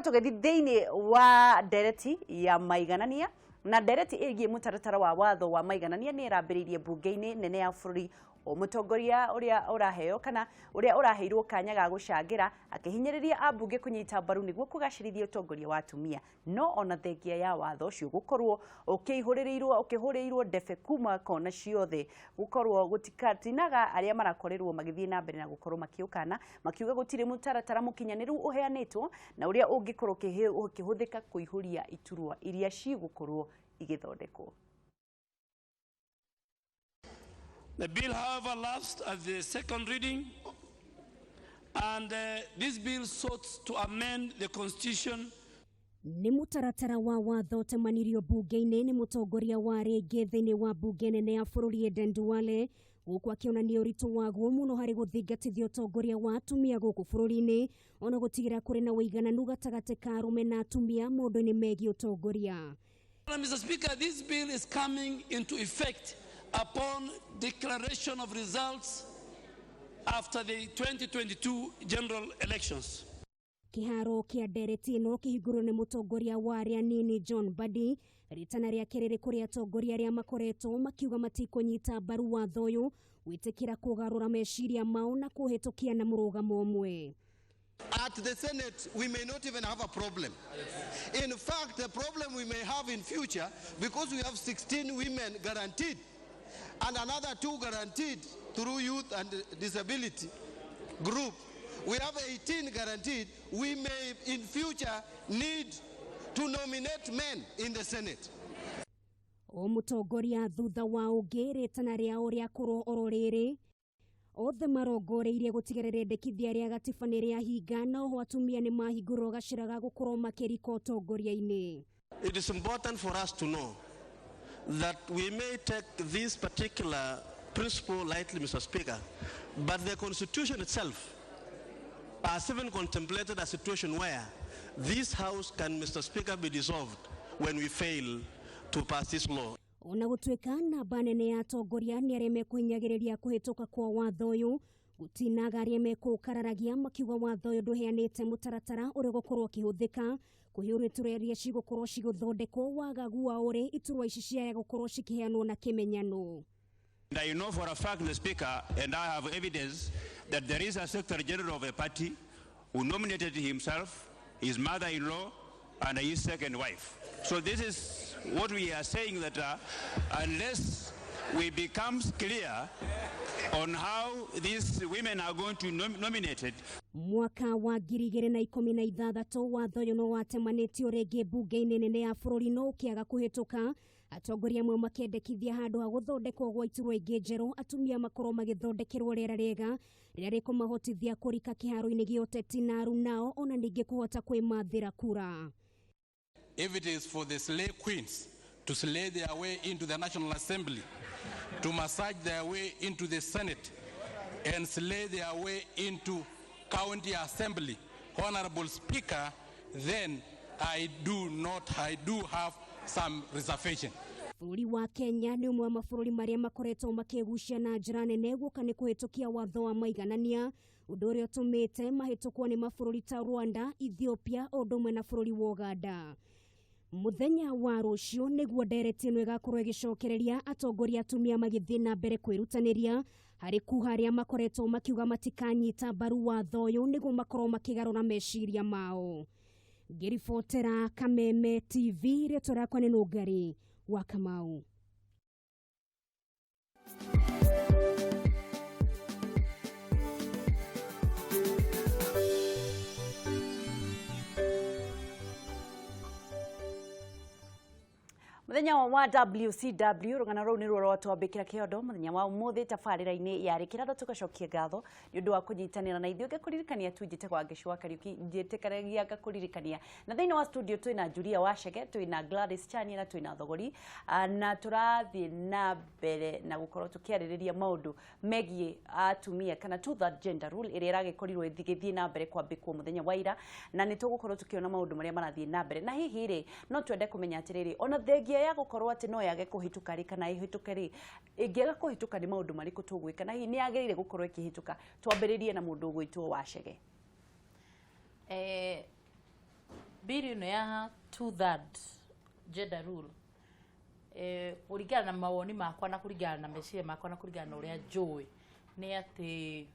Tugethi thiini wa ndereti ya maiganania na ndereti igie mutaratara wa watho wa maiganania ni irambiririe bunge-ini nene ya bururi mutongoria uria uraheo kana uria uraheirwo kanya ga gucangira akihinyiriria ambunge kunyita mbaru niguo kugacirithia utongoria wa atumia no ona thengia ya watho ucio gukorwo ukihuririrwo ndebe kuma kona ciothe gukorwo gutikatinaga aria marakorerwo magithie na mbere na gukorwo makiukana makiuga gutire mutaratara mukinyaniru uheanitwo na uria ungikorwo ukihuthika kuihuria iturwa iria cigukorwo igithondekwo. The bill, however, lapsed at the second reading, and this bill sought to amend the constitution. Ni mutaratara wa watho temanirio bunge-ini ni mutongoria wa rege thiini wa bunge nene ya bururi Eden Duale guku akionania uritu waguo muno hari guthingatithia utongoria wa atumia guku bururi-ini ona gutigira kuri na uigananu gatagati ka arume na atumia maundu-ini megie utongoria. Mr. Speaker, this bill is coming into effect upon declaration of results after the 2022 general elections. Kiharo kia ndereti no kihigurwo ni mutongoria wa aria nini John Badi ritana ria kerere kuri atongoria aria makoretwo makiuga matikunyita mbaru watho uyu witikira kugarura meciria mao na kuhitukia na murugamo umwe. At the Senate, we may not even have a problem. In fact, the problem we may have in future, because we have 16 women guaranteed, and another 2 guaranteed through youth and disability group, we have 18 guaranteed. We may in future need to nominate men in the Senate. O mutongoria thutha wa ugere tana ria uria kuro ororere othe marongoreirie gutigerere ndekithia ria gatiba ni ria hinga na oho atumia ni mahingurwo gacira ga gukorwo makirika utongoria-ini. It is important for us to know that we may take this particular principle lightly, Mr. Speaker, but the Constitution itself has even contemplated a situation where this House can, Mr. Speaker, be dissolved when we fail to pass this law. Ona gutweka namba nene ya atongoria ni aria mekuhinyagiriria kuhituka kwa watho uyu gutinaga aria mekukararagia makiuga watho uyu nduheanite mutaratara uria gukorwo ukihuthika kuhiura iturwa iria cigukorwo ciguthondekwo wagagu wa uri iturwa ici cia gukorwo cikiheanwo na kimenyano. And I know for a fact, the Speaker, and I have evidence that there is a Secretary General of a party who nominated himself, his mother-in-law, and his second wife. So this is what we are saying, that unless we become clear on how these women are going to be nominated. Mwaka wa 2016 watho uyu no watemanitio rege bunge-ini nene ya bururi no ukiaga kuhituka atongoria amwe makendekithia handu ha guthondekwo gwa iturwa ingi njeru atumia makorwo magithondekerwo riera riega riria rikumahotithia kurika kiharo-ini gia uteti na aru nao ona ningi kuhota kwimathira kura. If it is for the slay queens to slay their way into the National Assembly, to massage their way into the Senate, and slay their way into County Assembly, Honorable Speaker, then I do have some reservation. Bururi wa Kenya ni umwe wa mabũrũri maria makoretwo makigucia na njĩra nene guka ni kuhitukia watho wa maiganania undu uria utumite mahitukwo ni mabũrũri ta Rwanda, Ethiopia o ũndũ ũmwe na bũrũri wa Uganda. Muthenya wa rucio niguo ndereti ino igakorwo igicokereria atongoria atumia magithie na mbere kwirutaniria hari kuharia makoretwo makiuga matikanyita mbaru watho uyu niguo makorwo makigarura meciria mao. Ngiribotera Kameme TV reto rakwa ni Nugari wa Kamau. Muthenya wa WCW rungana rau ni ruo twambikira kiondo muthenya wa umuthi tafarira-ini yari kirado tugacokia ngatho ni undu wa kunyitanira na ithuĩ ngĩkũririkania tunjite kwa Gĩcũa Kariuki njĩtĩkaragia ngakũririkania na thĩinĩ wa studio twĩna Julia Wachege, twĩna Gladys Chania na twĩna Thogori na tũrathiĩ na mbere na gũkorwo tũkĩarĩrĩria maũndũ megie atumia kana to that gender rule ĩrĩa ĩragĩkorirwo ĩgĩthiĩ na mbere kwambĩkwo muthenya wa ira na nĩ tũgũkorwo tũkĩona maũndũ marĩa marathiĩ na mbere na hihi rĩ no twende kũmenya atĩrĩrĩ ona thengia ya gukorwo ati no yage kuhituka ri kana ihituke ri ingiaga kuhituka ni maundu mariku tugwika na hi ni yagirire gukorwo ikihituka twambiririe na mundu gwitwo Wachege biri no ya 2/3 gender rule kurigana na mawoni makwa na kurigana na meciria makwa na kurigana na uria njui ni ati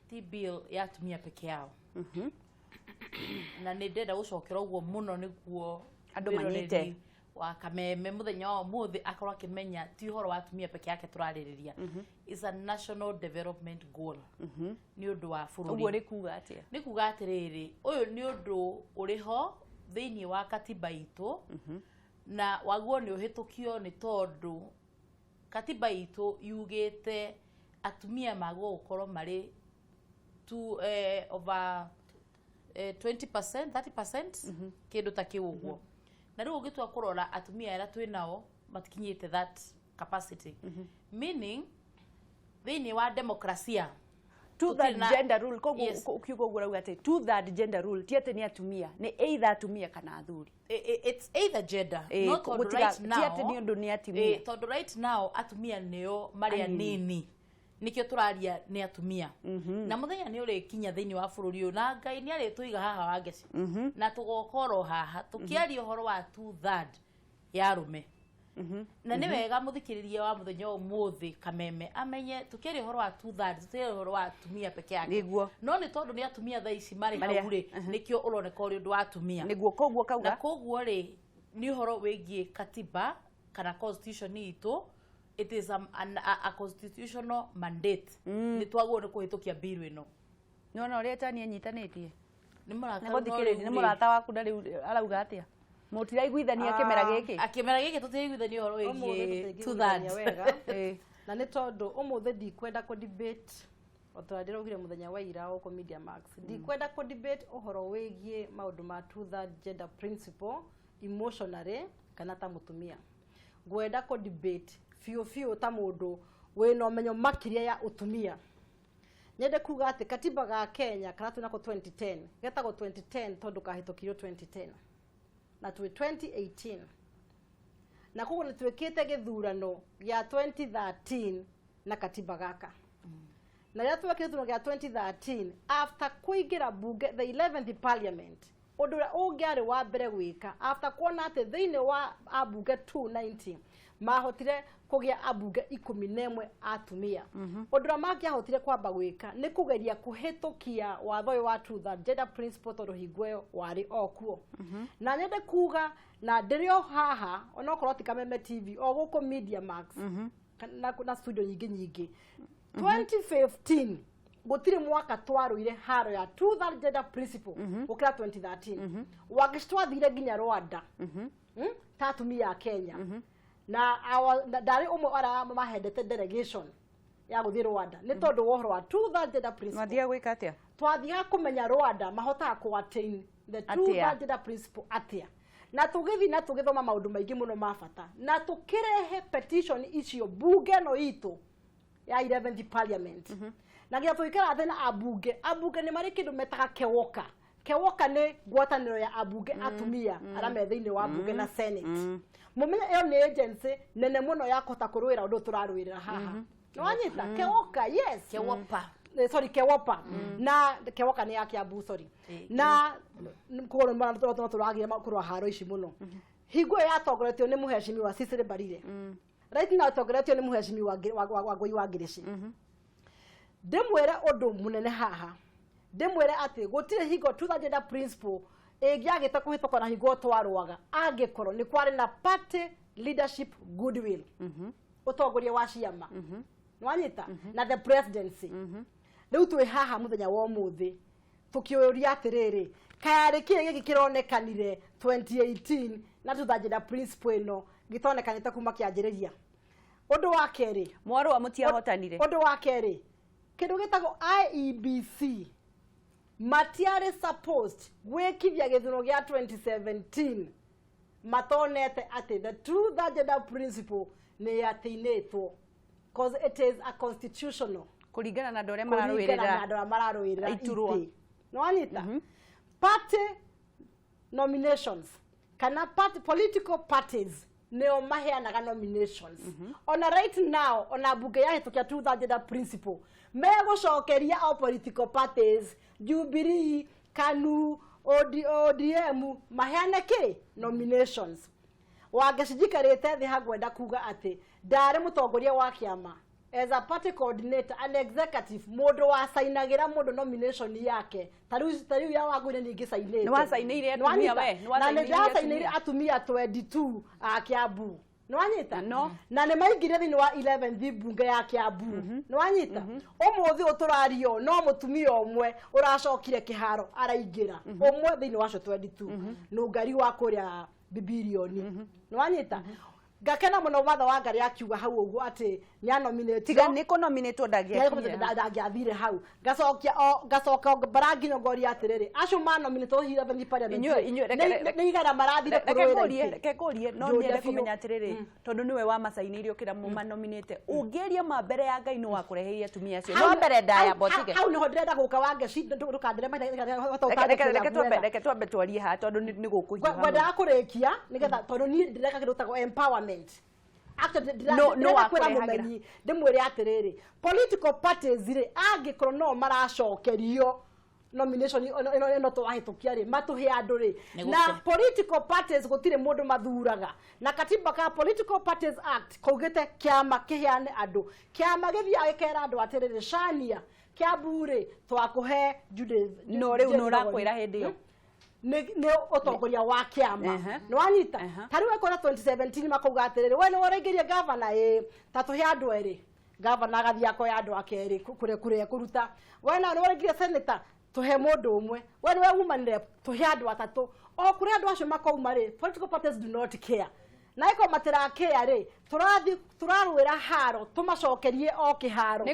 ti bill ya tumia peke yao na ni ndenda gucokera uguo muno niguo andu manyite wa kameme muthenya wa muthi akorwa kimenya ti horo wa tumia peke yake turaririria is a national development goal ni undu wa bururi uguo ni kuga atia ni kuga atiriri uyu ni undu uriho thiini wa katiba itu na waguo ni uhitukio ni tondu katiba itu yugite atumia magwo gukorwo mari over 20% 30% kindu ta kiuguo na riu gitwa kurora atumia era twinao matikinyite that capacity meaning thiini wa demokrasia to that gender rule kogu ukiugo gura ugate to that gender rule tiete ni atumia ni either atumia kana athuri it's either gender not right now tiete ni undu ni atumia tondu right now atumia neo maria nini nikio turaria ni atumia na muthenya ni uri kinya thiini wa bururi uyu na Ngai ni ari tuiga haha wangeci na tugokoro haha tukiaria horo wa 2/3 ya rume na ni wega muthikiririe wa muthenya umuthi kameme amenye tukiaria horo wa 2/3 tukiaria horo wa atumia peke yake no ni tondu ni atumia tha ici mari hauri nikio uroneka uri undu wa atumia niguo koguo kauga na koguo ri ni horo wigie katiba kana constitution itu it is a constitutional mandate ni twaguo ni kuhitukia bill ino nona uri tani anyitanitie ni murata guthikiriria ni murata waku ndari arauga atia mutira iguithania akimera giki tutiraiguithania horo wigie 2/3 na ni tondu umuthi ndikwenda ku debate otwadira ugire muthenya wa ira uko media max ndikwenda ku debate uhoro wigie maundu ma 2/3 gender principle emotionally kana ta mutumia gwenda ku debate fiu ta mundu wina umenyo makiria ya utumia nyende kuga ati katiba ga Kenya kana tunako 2010 getago 2010 tondu kahitokiro 2010 na tuwe 2018 na kugo ni twekete githurano ya 2013 na katiba gaka na ya twekete githurano ya 2013 after kuingira bunge the 11th parliament odura ungiari wa mbere gwika after kuona ati thiini wa abunge 290 mahotire kugia abunge 11 atumia odura makia hotire kwamba gwika ni kugeria kuhitukia watho wa 2/3 gender principle tondu hingwe wari okuo na nyende kuga na ndirio haha onokorwo tikameme TV o guko media max na studio nyingi 2015 gutire mwaka twaruire haro ya 2/3 gender principle ukira 2013 wakistwathire ginya Rwanda tatumia ya Kenya na ndari umwe ara mahedete delegation ya guthie Rwanda ni tondu wohoro wa 2/3 gender principle mathia gwika atia twathia kumenya Rwanda mahota ku attain the 2/3 gender principle atia na tugithi na tugithoma maundu maingi muno mabata na tukirehe petition icio bunge no itu ya 11th parliament na gya tuikara thena abunge ni mari kindu metaga kewoka ni ngwataniro ya abunge atumia ara me thiini wa bunge na senate mumenya iyo ni agency nene muno ya kota kuruira undu turarwirira haha no anyita kewoka yes kewopa kewopa na kewoka ni yake abu na kuona mara turagira kurwa haro ici muno hingo ya togoretio ni muheshimi wa Cecily Mbarire right now togoretio ni muheshimi wa Ngui wa Ngirici demwere undu munene haha demwere ati gutire hingo 2/3 gender principle egiagita kuhitoko na hingo twarwaga angikoro ni kwari na party leadership goodwill utongoria wa ciama nwanyita na the presidency riu twi haha muthenya wa muthi tukiuria atiriri kayari kie giki kironekanire 2018 na 2/3 gender principle ino gitonekanite kuma kianjiriria undu wa keri mwaru wa mutia hotanire undu wa keri kindu gitago IEBC matiare supposed gwekithia githurano gia 2017 matonete ati the 2/3 gender principle ni yatinetwo because it is a constitutional kuringana na ndore mararwirira iturwa no anita party nominations kana party political parties neo maheanaga nominations ona right now ona bunge ya hitukia 2/3 gender principle mego cokeria all political parties Jubilee KANU ODM maheane ki nominations wangecinjikarite thi hagwenda kuga ati ndari mutongoria wa kiama as a party coordinator and executive mundu wa sainagira mundu nomination yake tariu ya wagwire ningi sainite ni wa sainire atumia we ni wa sainire atumia 22 a Kiambu nwanyita na ne maingire thini wa 11 bunge ya Kiambu nwanyita umuthi uturario no mutumia omwe uracokire kiharo araingira omwe thini wa 22 nungari wa kuria bibilioni nwanyita gakena muno Watho wa Ngari akiuga hau uguo ati nya nominate tiga niko nominate ndagiathire hau gacoka barangi ngori atiriri acio ma nominate hira bani parliament ni igara marathire kekorie no niende kumenya atiriri tondu niwe wa masainirio kira muma nominate ungeria ma mbere ya Ngai no wakureheria atumia acio no mbere ndaya botike hau niho ndirenda guka wange ndukandire reke twambe twarie ha tondu ni gukuiga gwenda kurikia nigetha tondu ni ndireka kindu tago empowerment ndimwire atiriri political parties ri angikorwo no maracokerio nomination ino twahitukia ri matuhe andu ri na political parties gutire mundu mathuraga na katiba ka political parties act kaugite kiama kiheane andu kiama githia gikera andu atiriri Shania Kiambu ri twakuhe Judith no riu no rakwira hindi yo ne otongoria wa kiama nwanyita tariwe kora 2017 makauga atiriri we ni worengeria governor tatuhe andu eri governor gathia ko andu akeri kure kuruta we na ni worengeria senator tuhe mundu umwe we ni we umanire tuhe andu atatu o kure andu acio makauma ri political parties do not care na iko matira care ri turarwira haro tumacokerie o kiharo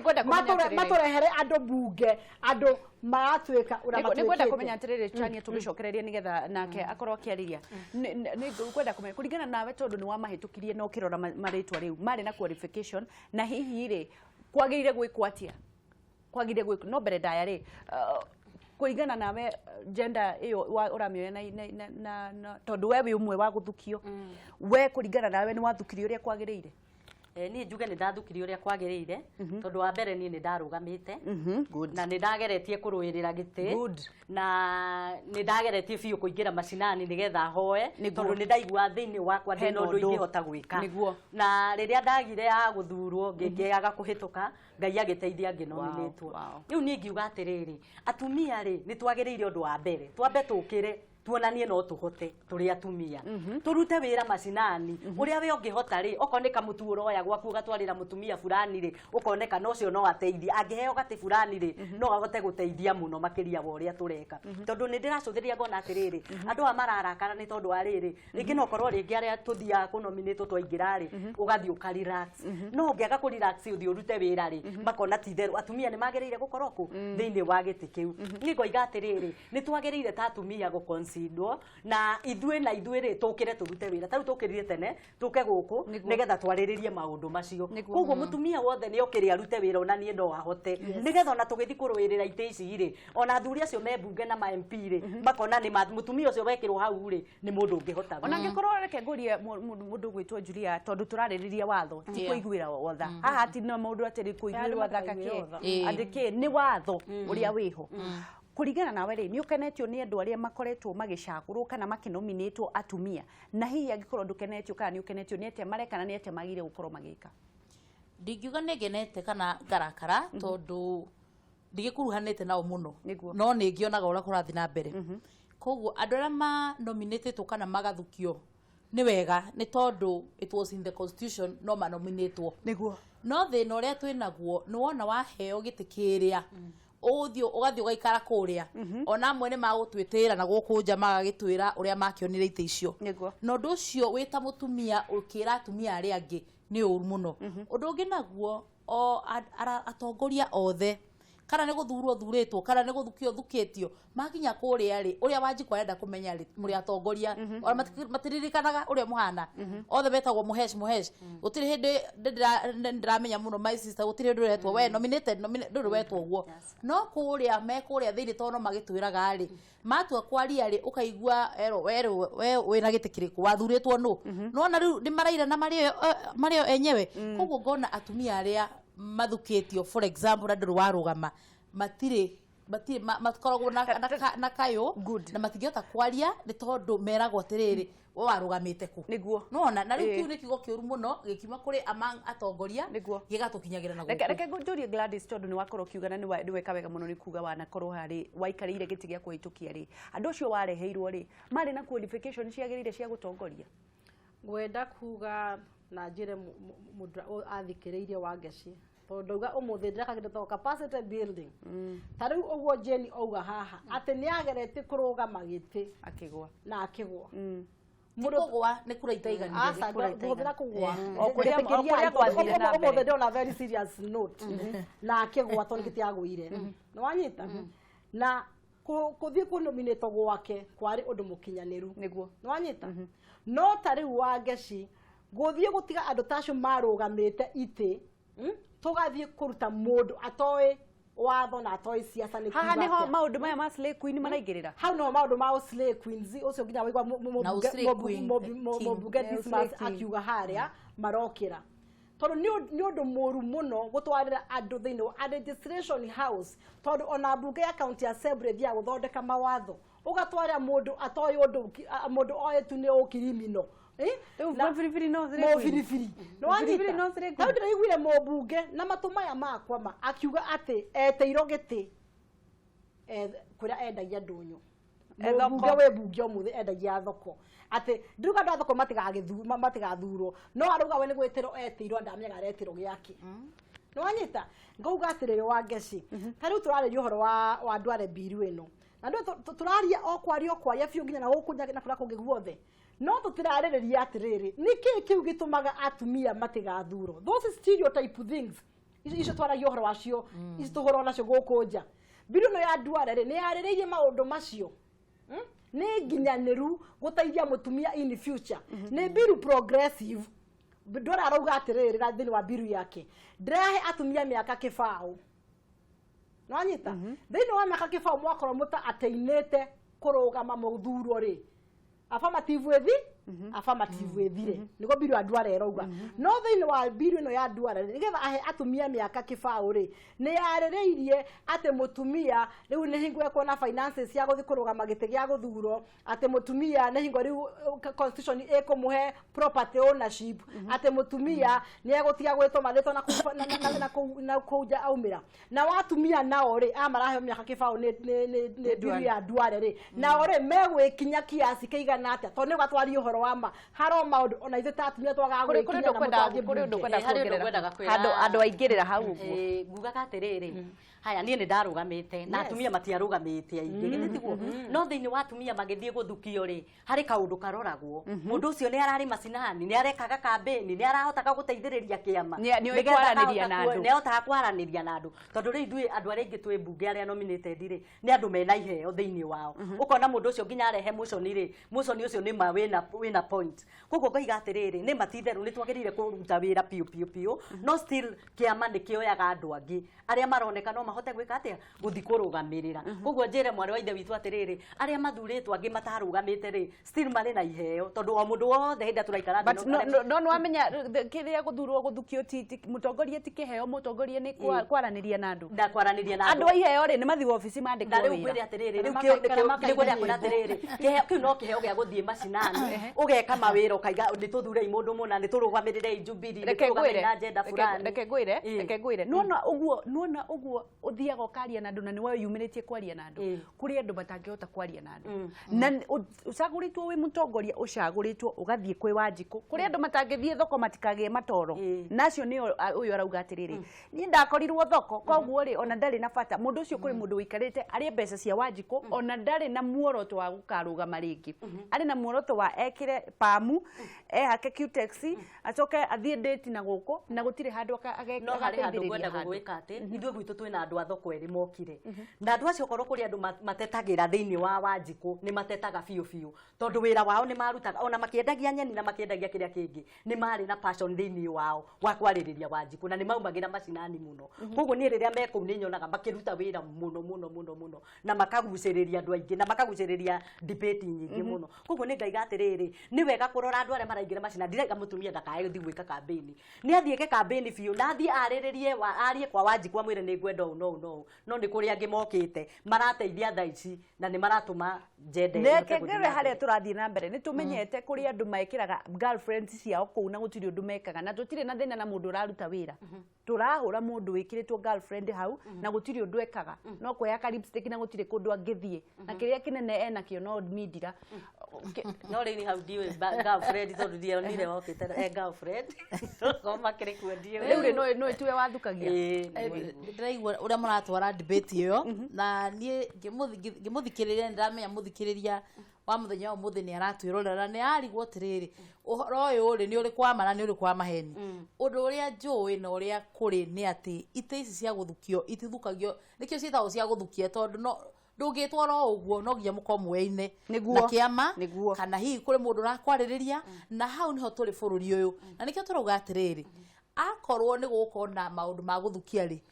maturehere andu bunge andu maratwika uramatuika ni kwenda kumenya atiriri Shania tugicokereria nigetha nake akorwo akiariria ni kwenda kumenya kuringana nawe tondu ni wa mahitukirie no kirora maritwa riu mari na qualification na hihi ri kwagirire gwikwatia kwagirire gwik no mbere ndaya ri kuringana nawe gender iyo uramioya na tondu wewe umwe wa guthukio we kuringana nawe ni wathukirio ria kwagirire ni njuge ni ndathukirio uria kwagirire tondu wa mbere ni ndarugamite na ni ndageretie kuruirira giti na ni ndageretie biu kuingira macinani nigetha hoe tondu ni ndaigua thiini wakwa ndina undu ingihota gwika na riria ndagire ya guthurwo ngiaga kuhituka Ngai agiteithia nginominetwo riu ni ngiuga atiriri atumia ri ni twagirire undu wa mbere twambe tukire tuonanie no tuhote turi atumia turute wira macinani uria we ungihota ri okoneka mutuuro ya gwaku gatwarira mutumia fulani ri ukoneka no cio no ateithia angiheo gati fulani ri no agote guteithia muno makiria wa uria tureka tondu ni ndiracuthiria ngona atiriri andu amararakara ni tondu ariri ringi no korwo ringi aria tuthia kunominate twaingira ri ugathi ukarelax no ungiaga ku relax uthi urute wira ri makona titheru atumia ni magirire gukorwo ku thiini wa giti kiu ni ngoiga atiriri ni twagirire ta atumia gu na ithuĩ ri tukire turute wira tariu tukirire tene tuke guku nigetha twariririe maundu macio koguo mutumia wothe ni okiri arute wira ona nie ndo ahote nigetha ona tugithi kuruirira ite ici ri ona athuri acio me bunge na ma MP ri makona ni mutumia ucio wekirwo hau ri ni mundu ungihota ona ngikorwo reke ngurie mundu gwitwo Julia tondu turaririria watho ti kuiguira wotha haha ti no mundu atiri kuiguira watha kake andike ni watho uria wiho kuringana nawe ri ni ukenetio ni andu aria makoretwo magicagurwo kana makinominatwo atumia na hihi angikorwo ndukenetio kana ni ukenetio ni atia marekana ni atia magire gukorwo magika ndingiuga negenete kana ngarakara tondu ndigikuruhanite nao muno no ningionaga ura kurathi na mbere koguo andu aria ma nominated kana magathukio ni wega ni tondu it was in the constitution no ma nominated niguo no thina uria twinaguo ni wona waheo gitikiria uthio ugathi ugaikara kuria ona amwe ni magutwitira na gukunja magagitwira uria makionire ite icio no ndu ucio wita mutumia ukira atumia aria angi ni uru muno undu ungi naguo o atongoria othe kana ni guthurwo thuritwo kana ni guthukio thukitio maginya kuria ri uria wanjikwa enda kumenya ri muri atongoria ona matiririkanaga uria muhana othe betagwo muhesh utiri hindi ndiramenya muno my sister utiri ndu retwo we nominated ndu wetwo guo no kuria me kuria thiini tono magitwiraga ri matua kwaria ri ukaigua we wina gitikiriku wathuritwo no ona riu ni maraira na mario enyewe koguo ngona atumia aria mathukitio for example andu warugama matire bati matkoragwo na kayo na matingihota kwaria ni tondu meragwo atiriri warugamite ku niguo nona na riu kiu ni kiugo kiuru muno gikima kuri among atongoria gigatukinyagira na guku reke njurie Gladys tondu ni wakorwo kiugana ni weka wega muno ni kuga wanakorwo hari waikarire giti gia kuhitukia ri andu acio wareheirwo ri mari na qualification ciagirire cia gutongoria ngwenda kuga na njire mundu athikiriirie Wangeci tondu umuthi ndirakangira to capacity building tariu ogwo Jeni auga haha ati ni agerete kurugama giti akigwa na akigwa murugwa ni kuraita igania guthira kugwa okuria gwathire na mbere umuthi ndona very serious note na akigwa tondu giti agwire no wanyita na kuthie ku nominate gwake kwari undu mukinyaniru niguo no wanyita no tariu Wangeci guthie gutiga andu tacio marugamite ite tugathie kuruta mundu atoe watho na atoe siasa ni haha niho maundu maya ma slay queen maraingirira hau no maundu ma slay queens ucio nginya waigwa mobunge Dismas akiuga haria marokira tondu ni undu muru muno gutwarira andu thiini wa registration house tondu ona bunge ya county assembly thia guthondeka mawatho ugatwarira mundu atoe undu mundu oe tu ni ukirimino Mofirifiri no na ndira igwire mobunge na matumaya makwa ma akiuga ati eteiro giti kuria endagia ndunyu mobunge we bunge omuthi endagia thoko ati nduga nda thoko matigathurwo no aruga we ni gwetero eteiro ndamenya aretero giake no wanyita ngauga atiriri Wangeci tariu turarerio horo wa ndware biru ino na ndu turaria okwaria fiu nginya na gukunya na kura kungi guothe no tutiraririria atiriri niki kiu gitumaga atumia matigathuro those stereotype things icio twaragio horo wacio icio tuhoro nacio gukunja biru no ya ndware ni yariririe maundu macio ni nginyaniru gutaithia mutumia in future ni biru progressive ndora arauga atiriri na thini wa biru yake ndirahe atumia miaka kibao no anyita thini wa miaka kibao mwakoro muta ateinete kurugama muthuro ri affirmative ethi affirmative ethire niko biru andwara erauga no thini wa biru no ya ndwara nigetha ahe atumia miaka kibao ri ni yarereirie ati mutumia riu ni hingo ekwo na finances ya guthi kurugama giti gia guthuro ati mutumia ni hingo riu constitution ekumuhe property ownership ati mutumia ni egutiga gwetwo mathito na kuja aumira na watumia nao ri amarahe miaka kibao ni biru ya ndwara ri nao ri megwikinya kiasi kiigana atia to ni gatwari uhoro wa ma haro maundu ona ithe tatumia twagagwikinya na mutwangie kuri undu kwenda kuongerera andu aingirira hau uguo nguga katiriri haya nie ni ndarugamite na atumia matiarugamite aingi gitiguo no thiini wa atumia magithie guthukio ri hari kaundu karoragwo mundu ucio ni arari macinani ni arekaga kambeni ni arahotaga guteithiriria kiama ni kwaraniria na andu ni ahotaga kwaraniria na andu tondu ri ndui andu aria ingi twi bunge aria nominated ri ni andu mena iheo thiini wao ukona mundu ucio nginya arehe muconi ri muconi ucio ni ma wina point koguo ngaiga atiriri ni matitheru ni twagirire kuruta wira piu no still kiama ni kioyaga andu angi aria maroneka no mahote gwika atia guthi kurugamirira koguo njire mwari wa ithe witu atiriri aria mathuritwo angi matarugamite ri still mari na iheo tondu o mundu wothe hinda turaikara no wamenya kiria guthurwo guthukio ti mutongoria ti kiheo mutongoria ni kwaraniria na andu ndakwaraniria na andu iheo ri ni mathi ofisi mandikwo wira riu kwiri atiriri riu kwiri kwira atiriri kiu no kiheo gia guthie macinani ugeka mawira ukaiga ni tuthurei mundu muna ni turugamirire Jubilee ni turugamirire na agenda fulani reke ngwire nuona uguo uthiaga ukaria na andu na niwe yumiritie kwaria na andu kuri andu matangihota kwaria na andu na ucaguritwo wi mutongoria ucaguritwo ugathie kwi Wanjiku kuri andu matangithie thoko matikagie matoro nacio ni uyu arauga atiriri ni ndakorirwo thoko koguo ri ona ndari na bata mundu ucio kuri mundu wikarite ari mbeca cia Wanjiku ona ndari na muoroto wa gukaruga maringi ari na muoroto wa ekire pamu hake Qtex acoke athie date na guku na gutire handu no hari handu gwenda gwika ati ithuĩ gwitũ twĩna andũ a thoko erĩ mokire na andũ acio korwo kũrĩ andũ matetagira thĩinĩ wa Wanjiku nĩ matetaga biũ tondũ wĩra wao nĩ marutaga ona makĩendagia nyeni na makĩendagia kĩrĩa kĩngĩ nĩ marĩ na passion thĩinĩ wao wa kwarĩrĩria Wanjiku na nĩ maumagĩra macinani mũno koguo niĩ rĩrĩa mekũu nĩ nyonaga makĩruta wĩra mũno na makagucĩrĩria andũ aingĩ na makagucĩrĩria debate nyingĩ mũno koguo nĩ ngaiga atĩrĩrĩ ni wega kurora andu aria maraingira macina ndirega mutumia ndakae guthi gwika campaign ni athieke campaign fiu na athie ariririe arie kwa Wanji kwa mwire ni ngwenda no ni kuri angi mokite marateithia thaici na ni maratuma jende neke ngere haria turathie na mbere ni tumenyete kuri andu maikiraga girlfriends ciao kuu na gutiri undu mekaga na tutire na thina na mundu uraruta wira turahura mundu wikiritwo girlfriend hau na gutiri undu ekaga no kuya ka lipstick na gutiri kundu angithie na kiria kinene ena kio no midira no ri ni hau diwe girlfriend tondu ndio nire wokite girlfriend ko makire kuendio riu no tuwe wathukagia ndiraigua uria muratwara debate iyo na nie ngimuthikiriria ndiramenya muthikiriria wa muthenya wa muthi ni aratwirorera ni arigwo tiriri uhoro uyu ri ni uri kwa mara ni uri kwa maheni undu uria njui na uria kuri ni ati ite ici cia guthukio itithukagio nikio cietagwo cia guthukia tondu no ndungitwara uguo no nginya mukomweine na kiama kana hihi kuri mundu rakwariria na hau niho turi bururi uyu na nikio turuga atiriri akorwo ni gukona maundu ma guthukia ri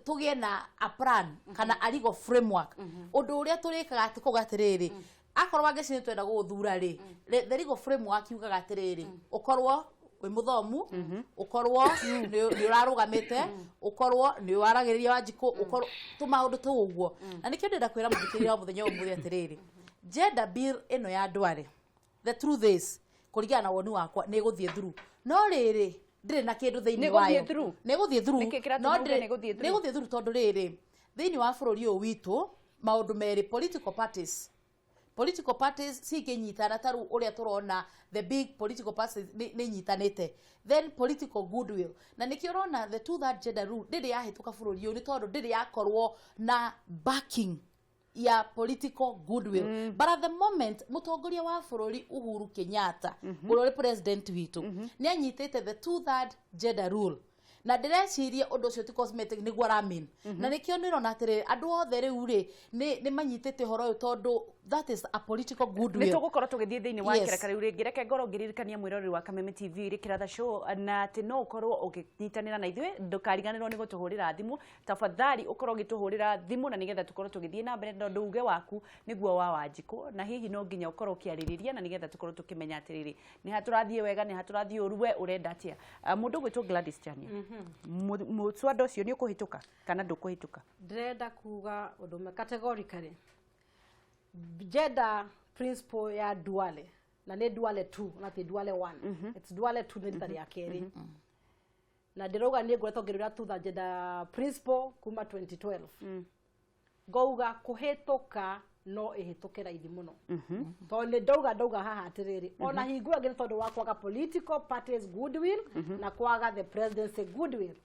tugie na a plan kana a legal framework undu uria turikaga ati kugatiriri akorwo wangeci ni twenda guthura ri the legal framework yugaga atiriri ukorwo we muthomu ukorwo ni urarugamite ukorwo ni waragiriria Wanjiku ukorwo tumaundu tu uguo na nikio ndenda kwira muthikiria muthenya umuthi atiriri gender bill ino ya ndware the truth is kurigana na woni wakwa ni guthie through no riri ndire na kindu thiini wayo ni guthie through no ndire ni guthie through tondu riri thiini wa bururi uyu witu maundu meri political parties si kinyitana taru uria turona the big political parties ni nyitanite then political goodwill na nikio rona the 2/3 gender rule ndiri yahituka bururi uyu ni tondu ndiri yakorwo na backing ya political goodwill but at the moment mutongoria wa bururi Uhuru Kenyatta uri president witu ni anyitite the 2/3 gender rule na ndireciria undu ucio ti cosmetic ni gwaramin na nikio nirona atire andu othe riu ri ni manyitite horo uyu tondu that is a political goodwill ni tugukorwo tugithie thiini wa kireka riu ringi reke ngoro ngiririkania mwirori wa Kameme TV ri kiratha show na ati no ukorwo uginyitanira na ithue ndukariganirwo ni gutuhurira thimu tafadhali ukorwo gituhurira thimu na nigetha tukorwo tugithie na mbere tondu uge waku niguo wa Wanjiku na hihi no nginya ukorwo kiaririria na nigetha tukorwo tukimenya atiriri ni haturathie wega ni haturathie uruwe urenda atia mundu gwitwo Gladys Chania mutswado ucio ni ukuhituka kana ndukuhituka ndrenda kuga undu me categorically gender principle ya duale na ne duale 2 na ti duale 1 it's duale 2 ni tari ya keri na ndiroga ni ngweto ngirira tu the gender principle kuma 2012 gouga kuhituka no ihitukira ithi muno tondu ndauga haha atiriri ona hingo ngire tondu wa kwaga political parties goodwill na kwaga the presidency goodwill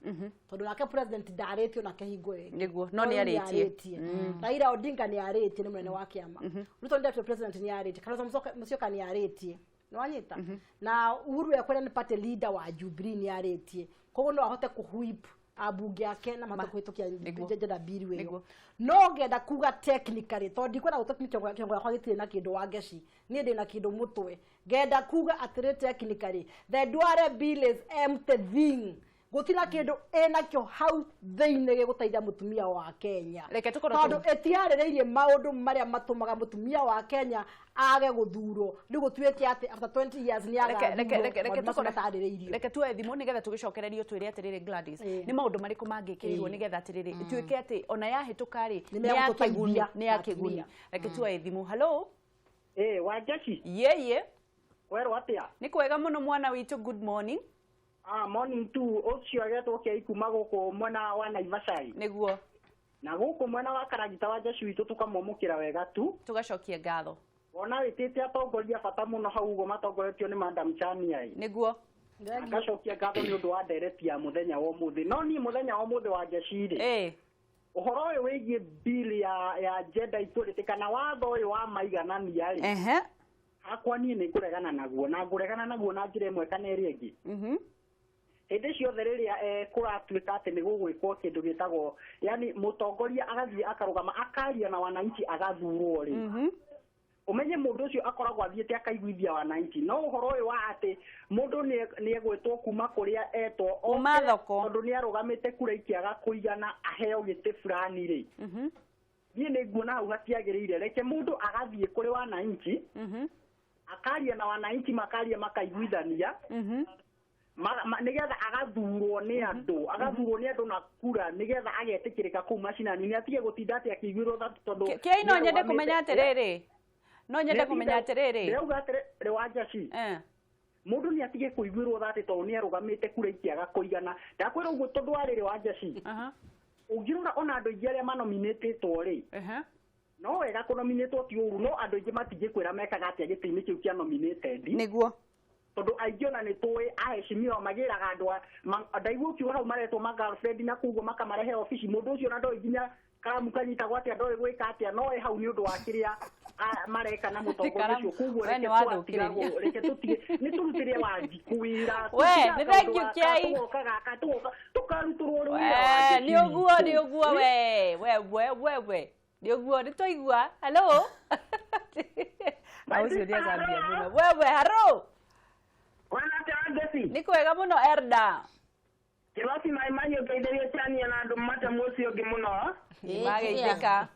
tondu nake president ndaretio nake hingo niguo no ni aretie Raila Odinga ni aretie ni munene wa kiama Ruto ndio president ni aretie Kalonzo Musyoka ni aretie no anyita na Uhuru yakwenda ni party leader wa Jubilee ni aretie koguo no ahote kuhuip abunge ake na matakwitukia gender bill weyo no ngenda kuga technically tondu kwenda guteknikia kiongo yakwa gitire na kindu wa ngeci ni ndi na kindu mutwe ngenda kuga atire technically the duale bill is empty thing gutina kindu ena kyo hau thiine giguteithia mutumia wa Kenya tondu etiaririirie maundu maria matumaga mutumia wa Kenya age guthuro ndi gutuike ati after 20 years ni aga reke tuwe thimu nigetha tugicokererio twire atiriri Gladys ni maundu mariku mangikirirwo nigetha atiriri tuike ati ona yahituka ri ni yakigunia reke tuwe thimu hello Wanjeci ye werwo atia ni kwega muno mwana witu good morning morning tu ucio agetwo ke ikuma guku mwena wa Naivasha niguo na guku mwena wa Karagita wa Jeshi witu tukamomukira wega tu tugacokia ngatho ona witite atongoria bata muno hau ugo matongoretio ni Madam Chania niguo ngacokia ngatho ni undu wa nderetia muthenya wa muthi no ni muthenya wa muthi wa Jeshi ri uhoro uyu wigie bill ya gender equality kana watho uyu wa maiganania ri akwa ni ni kuregana naguo na nguregana naguo na njire imwe kana iri ingi hindi ciothe riria kuratuika ati ni gugwikwo kindu gitagwo yani mutongoria agathie akarugama akaria na wananchi agathurwo ri umenye mundu ucio akoragwo athiete akaiguithia wananchi no uhoro uyu wa ati mundu ni egwetwo kuma kuria etwo tondu ni arugamite kura ikiaga kuigana aheo giti fulani ri ni nguona hau hatiagirire reke mundu agathie kuri wananchi akaria na wananchi makaria makaiguithania nigetha agathurwo ni andu na kura nigetha agetikirika ku macinani ni atige gutinda ati akiguirwo tha tondu Kei no nyende kumenya atiriri no nyende kumenya atiriri reuga atiriri Wanjaci mundu ni atige kuiguirwo tha ati tondu ni arugamite kura ikiaga kuigana ndakwira uguo tondu ariri Wanjaci ungirora ona andu ingi aria manominatetwo ri no wega kunominatwo ti uru no andu ingi matingikwira mekaga atia gitini kiu kia nominated niguo tondu aingĩ ona nĩ tũĩ aheshimiwa magĩraga andũ ndaigua ũkiuga hau maretwo ma girlfriend na kuguo makamarehe ofici mũndũ ũcio na ndoĩ nginya karamu kanyitagwo atĩa ndoĩ gwĩka atĩa no hau nĩ ũndũ wa kĩrĩa mareka na mũtongoria ũcio kuguo reke tũtige nĩ tũrutĩre Wanjikũ wĩra we nĩ thank you Kei tũkarutũrwo wĩra nĩ ũguo we nĩ ũguo nĩ tũigua hello aucio nĩ agambia mũno we hello ni kwega muno Erda kirosi maimanyo ngeithirie chania na andu mata mucio ngi muno mageithika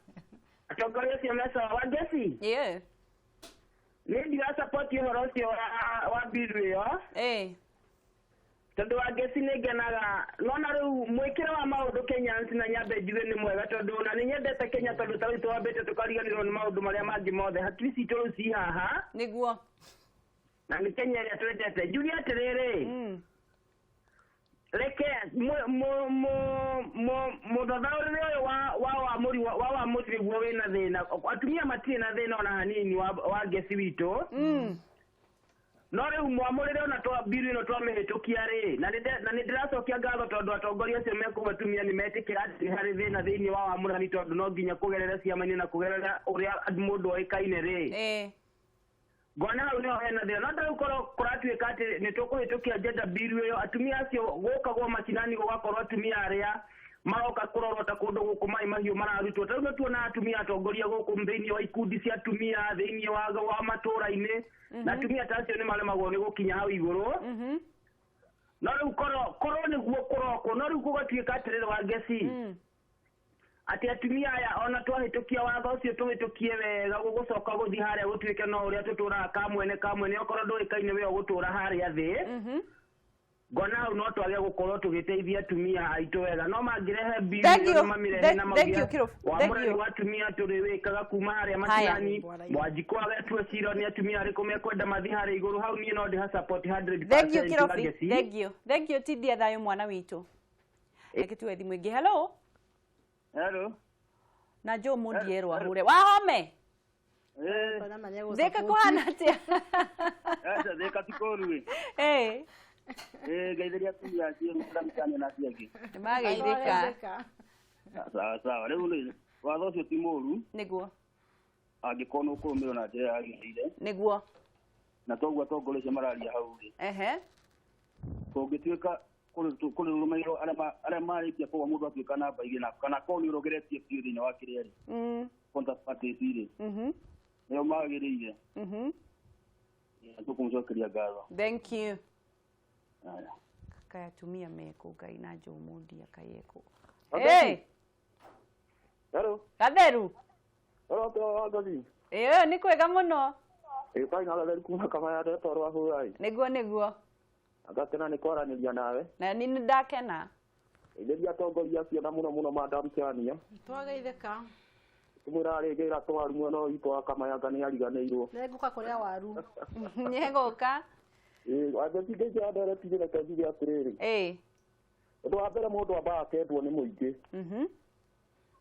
atongoria cio mesa Wanjaci ni ndiga support uhoro ucio wa bill iyo tondu Wanjaci ni ngenaga nona riu mwikire wa maundu Kenya na nyambe njuge ni mwega tondu na ni nyendete Kenya tondu tawi twambite tukariganirwo ni maundu maria mangi mothe hatiri citu riu ci haha niguo na ni Kenya ya twendete Julia atiriri reke muthathaurire uyu wa muri guo wina thina atumia matire na thina ona hanini wa ngeci witu no riu mwamurire ona twa biru ino twamihitukia ri na ni ndiracokia ngatho tondu atongoria acio mekubatumia ni metikira ati hari thina thiini wa wamurani tondu no nginya kugerera ciama-ini na kugerera uria mundu oikaine ri gona hau niho hena thina no ndagũkorwo kũratuĩka atĩ nĩ tũkũhĩtũkia gender bill ĩyo atumia acio gũkagwo macinani gũgakorwo atumia arĩa maroka kũrorwo ta kũndũ gũkũ mai mahiũ mararutwo tarĩu nĩ tuona atumia atongoria gũkũ thĩinĩ wa ikundi cia atumia thĩinĩ wa matũũra-inĩ na atumia ta acio nĩ maremagwo nĩ gũkinya hau igũrũ no rĩu korwo nĩguo kũrokwo no rĩu gũgatuĩka atĩrĩrĩ Wanjaci ati atumia aya ona twahitukia watho ucio tuhitukie wega gugucoka guthi haria gutuike no uria tuturaga kamwene okorwo nduikaine we gutura haria thi ngona hau no twage gukorwo tugiteithia atumia aitu wega no mangirehe bill mamirehe na maugia wa atumia turi wikaga kuma haria maciani Wanjikũ agetue ciro ni atumia ariku mekwenda mathi haria iguru hau nie no ndi support 100%. Thank you tidia thayo mwana witu ekitwe thimu ingi hello na jo mundierwo ahure wahome theka kwana atia theka tikorwe geithiria tuya cio muramkania na ciangi mageithika sawa riu watho ucio ti muru niguo angikorwo ukurumirwo na njira yagĩrĩire niguo na toguo atongoria acio mararia hau ri kũngĩtuĩka kũrũmĩrĩrwo arĩa marĩkia kũgwa mũndũ atuĩka namba igĩrĩ kana korwo nĩ ũrogeretie biũ thĩinĩ wa kĩrĩa rĩ contest parties rĩ nĩo magĩrĩire tũkũmũcokeria ngatho thank you kaya tumia meko ngai na njũmũndia kayeko hello gatheru Wanjaci nĩ kwega mũno kai na gatheru kuma kamaya ndetwarwo ahũrai niguo agakena nĩ kwaranĩria nawe na ni ndakena ĩtheria atongoria acio na mũno Madam Chania twageithĩka tumwĩra rĩngĩ ĩra twaru mwena ũyũ witũ wa kamayanga nĩ ariganĩirwo nĩngũka kũrĩa waru nĩngũka Wanjaci ngĩingĩra ndereti reke njuge atĩrĩrĩ ũndũ wa mbere mũndũ ambaga akendwo nĩ mũingĩ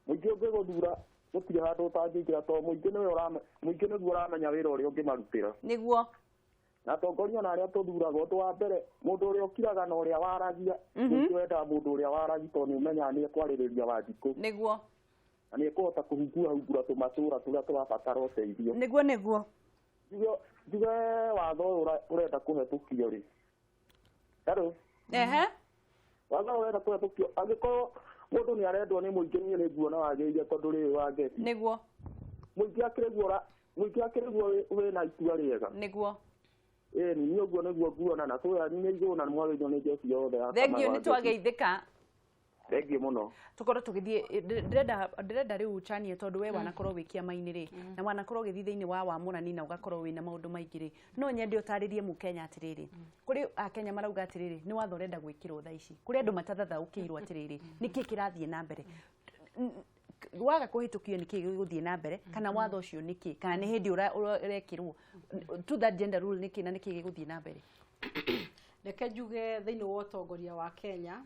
mũingĩ ũngĩgũthura gũtirĩ handũ ũtangĩingĩra tondũ mũingĩ nĩguo ũramenya wĩra ũrĩa ũngĩmarutĩra nĩguo na atongoria na arĩa tũthuraga ũndũ wa mbere mũndũ ũrĩa ũkiraga na ũrĩa waragia mũingĩ wendaga mũndũ ũrĩa waragia tondũ nĩũmenyaga nĩ ekwarĩrĩria Wanjikũ nĩguo na nĩ ekũhota kũhingũra tũmatũũra tũrĩa tũrabatara ũteithio nĩguo njuge watho ũyũ ũrenda kũhetũkio rĩ watho ũyũ ũrenda kũhetũkio angĩkorwo mũndũ nĩ arendwo nĩ mũingĩ niĩ nĩnguona wagĩrĩire tondũ rĩrĩ Wanjaci nĩguo mũingĩ akĩrĩguo wĩna itua rĩega nĩguo niĩ ũguo nĩguo nguona na tũya nĩ igũrũ na mwagĩrĩirwo nĩ njeci yothe thengio nĩ twageithĩka Thengiũ mũno. Tukorwo tugithie ndirenda riu uchanie tondu we wanakorwo wikia maini ri na wanakorwo githii thiini wa munani na ugakorwo wina maundu maingi ri no nyende utaririe mu Kenya atiriri kuri Kenya marauga atiriri ni watho renda gwikirwo tha ici kuri andu matathathaukirwo atiriri niki kirathie na mbere waga kuhitukio niki giguthie na mbere kana watho ucio niki kana ni hindi urekirwo to that gender rule niki na niki giguthie na mbere reke njuge thiini wa utongoria wa Kenya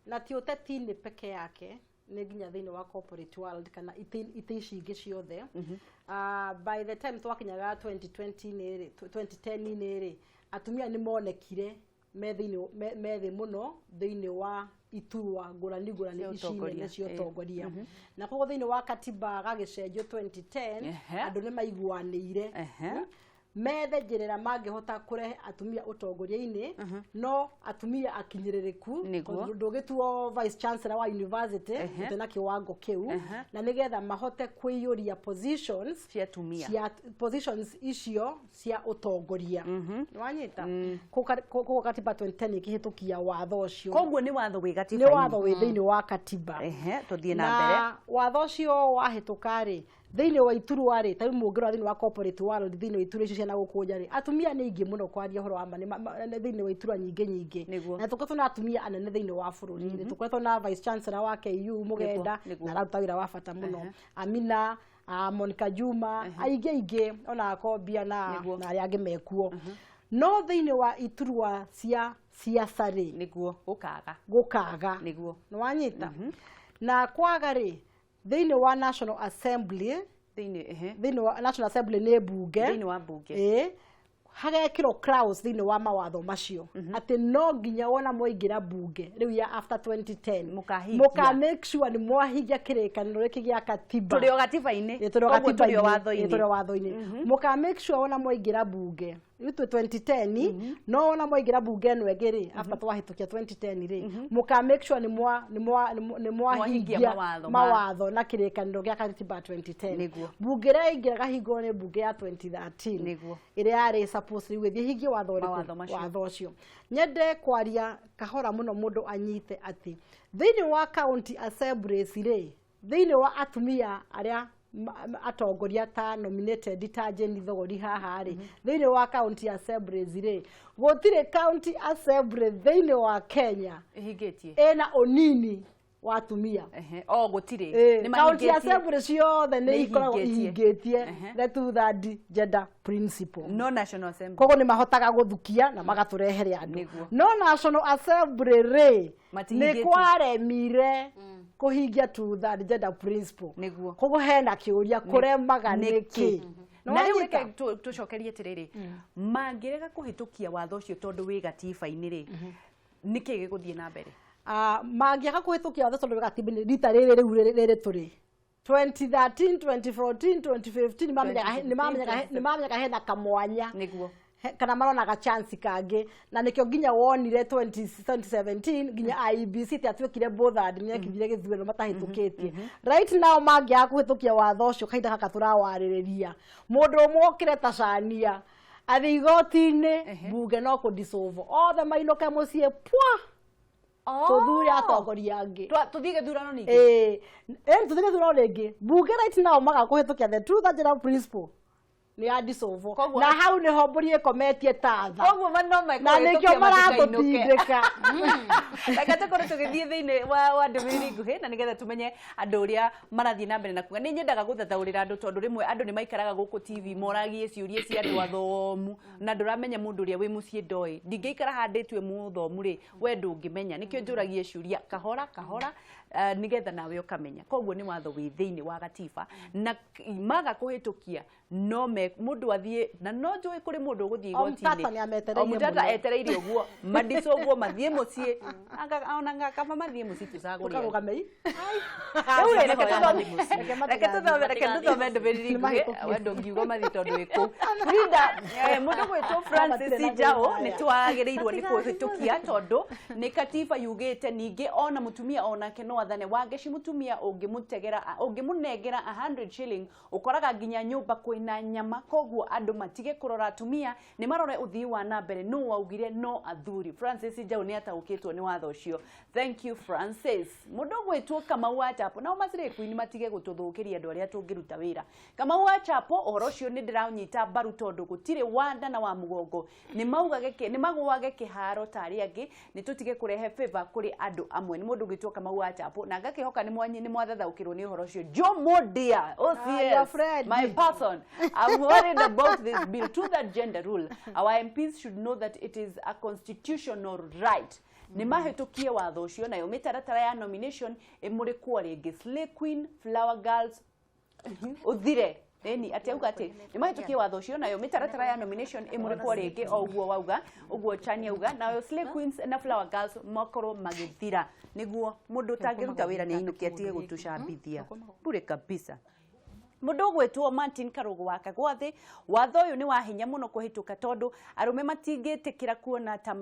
na ti uteti-ini peke yake ni nginya thiini wa corporate world kana ite ici ingi ciothe by the time twakinyaga 2010 ri atumia ni monekire methi muno thiini wa iturwa ngurani ici nene cia utongoria na koguo thiini wa katiba gagicenjio 2010 andu ni maiguanĩire methenjerera mangihota kurehe atumia utongoria-ini no atumia akinyiririku ndugituo vice chancellor wa university tena kiwango kiu na nigetha mahote kwiyuria positions cia atumia positions icio cia utongoria wanyita ko katiba 2010 ikihitukia watho ucio koguo ni watho wi katiba ni watho wi thiini wa katiba tuthie na mbere watho ucio wahitukari thiini wa iturwa ri tari mungiro thiini wa corporate world thiini wa iturwa icio cia na gukuja ri atumia ni ingi muno kwaria horo wa thiini wa iturwa nyingi na tukoretwo na atumia anene thiini wa bururi ni tukoretwo na vice chancellor wa KU Mugenda na raruta wira wa bata muno Amina Monica Juma aingi ona akombia na aria mekuo no thiini wa iturwa cia siasa ri niguo gukaga niguo nwanyita na kwaga ri thiini wa National Assembly thiini wa National Assembly ni bunge thiini wa bunge hagekirwo clause thiini wa mawatho macio ati no nginya wona moingira bunge riu ya after 2010 muka make sure ni mwahingia kirikaniro giki gia katiba turi o katiba-ini turi o watho-ini muka make sure wona moingira bunge riu 2010 no wona moingira bunge no egiri after twahitukia 2010 ri muka make sure ni mwahingia mawatho na kirikaniro gia katiba 2010 bunge ra ingira gahingo ni bunge ya 2013 iria yari supposed gwithie hingie watho ucio nyende kwaria kahora muno mundu anyite ati thiini wa county assemblies ri thiini wa atumia aria atongoria ta nominated ta Jeni Thogori haha ri thiini wa county assemblies ri gutire county assembly thiini wa Kenya ihingitie ena onini wa atumia gutire ni county assembly ciothe ni ikoragwo ihingitie the two-third gender principle no national assembly kogo ni mahotaga guthukia na magaturehere andu no national assembly ri ni kwaremire kuhingia two-third gender principle kogo hena kiuria kuremaga niki na riu reke tucokerie tiriri mangirega kuhitukia watho ucio tondu wi gatiba-ini ri niki giguthie na mbere magiaga kuhitukia watho tondu wi gatiba-ini rita riri turi 2013 2014 2015 ni mamenyaga hena kamwanya niguo kana marona ga chance kangi na nikyo nginya wonire 2017 nginya IBC tiatwekire bothard nyekithire githuero matahitukitie right now mangia kuhitukia watho ucio kaida kaka turawariria mundu umokire tacania athi igoti-ini bunge no ku dissolve othe mainoke mucie pwa tuthure atongoria angi tuthige thurano ningi tuthige thurano ningi bunge right now maga kuhitukia the truth agenda principle ni ya dissolve na hau ni homburi ikometie tatha koguo mano na nikyo maratutindika reke tukorwo tugithie thiini wa ndumiri nguhi na nigetha tumenye andu uria marathie na mbere na kuga ni nyendaga guthathaurira andu tondu rimwe andu ni maikaraga guku TV moragie ciurie cia andu athomu na nduramenya mundu uria wi mucie ndoi ndingeikara handitwe muthomu ri we ndungimenya nikyo njuragie ciuria kahora nigetha nawe ukamenya koguo ni watho wi thiini wa gatiba na maga kuhitukia no mundu athie na no njui kuri mundu guthie igoti-ini mutata etereire uguo madiso uguo mathie mucie anga kama mathie mucie tucaguri ukamei reke tuthome ndumiri nguhi wendo ngiuga mathi tondu wiku Frida mundu gwitwo Francis Njao ni twagiriirwo ni kuhitukia tondu ni katiba yugite ningi ona mutumia ona ke no mwathane wage mutumia ungimunengera 100 shilling ukoraga nginya nyumba kwina nyama koguo andu matige kurora atumia ni marore uthii wa nambere no waugire no athuri. Francis Njau ni ataukitwo ni watho ucio. Thank you Francis. Mundu gwitwo Kamau wa Chapo na masire kwini matige gututhukiria andu aria tungiruta wira. Kamau wa Chapo uhoro ucio ni ndiranyita mbaru tondu gutire wanda na wa mugongo ni maugage ni magwage kiharo tari angi ni tutige kurehe favor kuri andu amwe. Ni mundu gwitwo Kamau wa Chapo na ngakihoka ni mwathathaukirwo ni uhoro ucio. Joe Modia, OCS, my person. I'm worried about this bill. To that gender rule, our MPs should know that it is a constitutional right. Ni mahitukie watho ucio na yo mitaratara ya nomination imuri kwa ringi Slay Queen, Flower Girls uthire ni atauga ati ni mahitukie watho ucio na yo mitaratara ya nomination imuri kwa ringi oguo wauga uguo chani auga na yo Slay Queens na Flower Girls makoro magithira niguo mundu tangiruta wira ni inuki atige gutucambithia bure kabisa. Mundu gwetwo Martin Karugu wa Kagwathi watho uyu ni wa hinya muno kuhituka tondu arume matingitikira kuona ta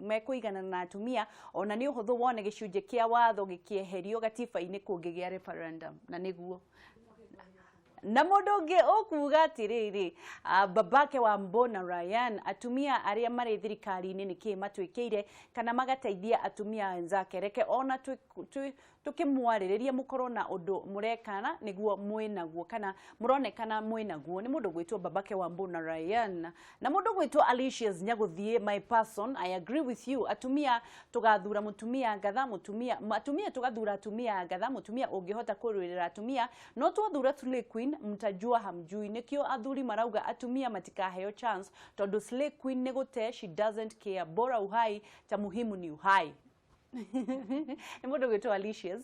mekuigana na atumia ona ni uhuthu wone gicunje kia watho gikieherio gatiba-ini kungigia referendum na niguo na mundu ungi ukuga atiriri babake wa Mbona Ryan atumia aria mari thirikari-ini niki matwikire kana magateithia atumia wenzake reke ona tukimwaririria mukorwo na undu murekana niguo mwinaguo kana muronekana mwinaguo. Ni mundu gwitwo babake wa Mbona Ryan na mundu gwitwo Alicia's Nyaguthie, my person. I agree with you. Atumia tugathura mutumia ngatha mutumia atumia tugathura atumia ngatha mutumia ungihota kurwirira atumia no twathura Slay Queen mtajua hamjui nikio athuri marauga atumia matikaheo chance tondu Slay Queen ni gute she doesn't care bora uhai ta muhimu ni uhai. Ni mundu gwitwo Alicia's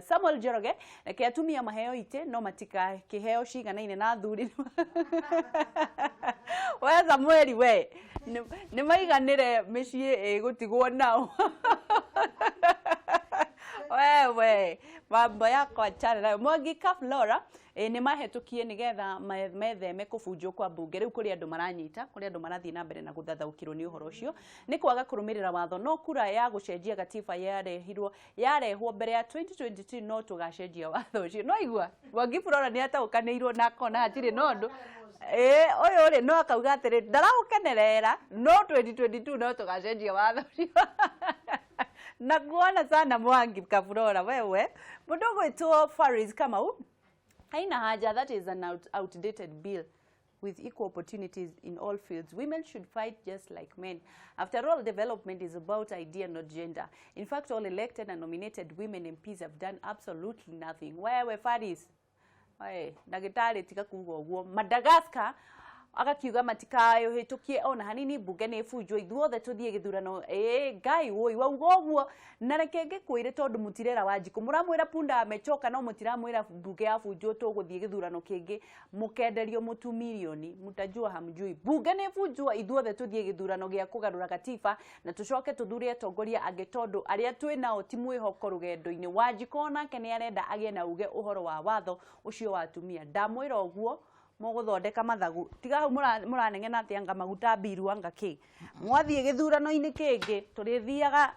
Samuel Joroge na ke atumia maheo ite no matika kiheo ciganaine na athuri we Samuel we ni maiganire micii gutigwo nao wewe mambo yako achana nayo. Mwangi Kaflora ni mahitukie nigetha metheme kubunjwo kwa bunge riu kuri andu maranyita kuri andu marathii na mbere na guthathaukirwo ni uhoro ucio ni kwaga kurumirira watho no kura ya gucenjia gatiba yarehwo mbere ya 2022 no tugacenjia watho ucio no igua Mwangi Kaflora ni ataukanirwo na kona atire nondu oyo ri no akauga atire ndaraukenerera no 2022 no tugacenjia watho ucio na kuona sana Mwangi Kaflora wewe mundu gwitwo Faris Kamau haina haja. That is an outdated bill with equal opportunities in all fields. Women should fight just like men. After all, development is about idea, not gender. In fact, all elected and nominated women MPs have done absolutely nothing. Wewe Faris ndagitari tika kugo guo Madagascar agakiuga matikayo hitukie ona hanini bunge ni bujwo ithuothe tuthie githurano ngai woi waugoguo na rekenge kwire tondu mutirera Wanjiku muramwira punda amechoka no mutiramwira bunge ya bujwo tuguthie githurano kingi mukenderio mutu milioni mutajua hamjui bunge ni bujwo ithuothe tuthie githurano gia kugarura katiba na tucoke tuthurie atongoria ange tondu aria twinao ti mwihoko rugendo-ini Wanjiku onake ni arenda agie na uge uhoro wa watho ucio wa atumia ndamwira uguo muguthondeka mathagu tiga hau muranengena ati anga maguta biru anga ki mwathie githurano-ini kingi turithiaga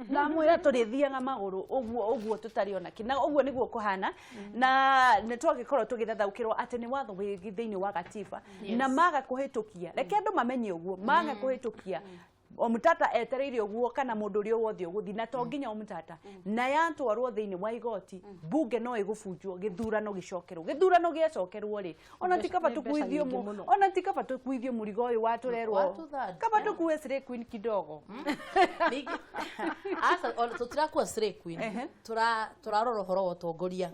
na mwira turithiaga maguru uguo tutariona kina uguo niguo kuhana na nitwagikorwo tugithathaukirwo ati ni watho wi thiini wa katiba na maga kuhitukia reke andu mamenye uguo maga kuhitukia omutata etereire uguo kana mundu ri wothe uguthi na to nginya omutata na yantwarwo thiini wa igoti bunge no igubunjwo githurano gicokerwo ri ona tikaba tukuithio murigo uyu waturerwo kaba tukuwe Slay Queen kidogo asa tutirakuwa Slay Queen turarora uhoro wa utongoria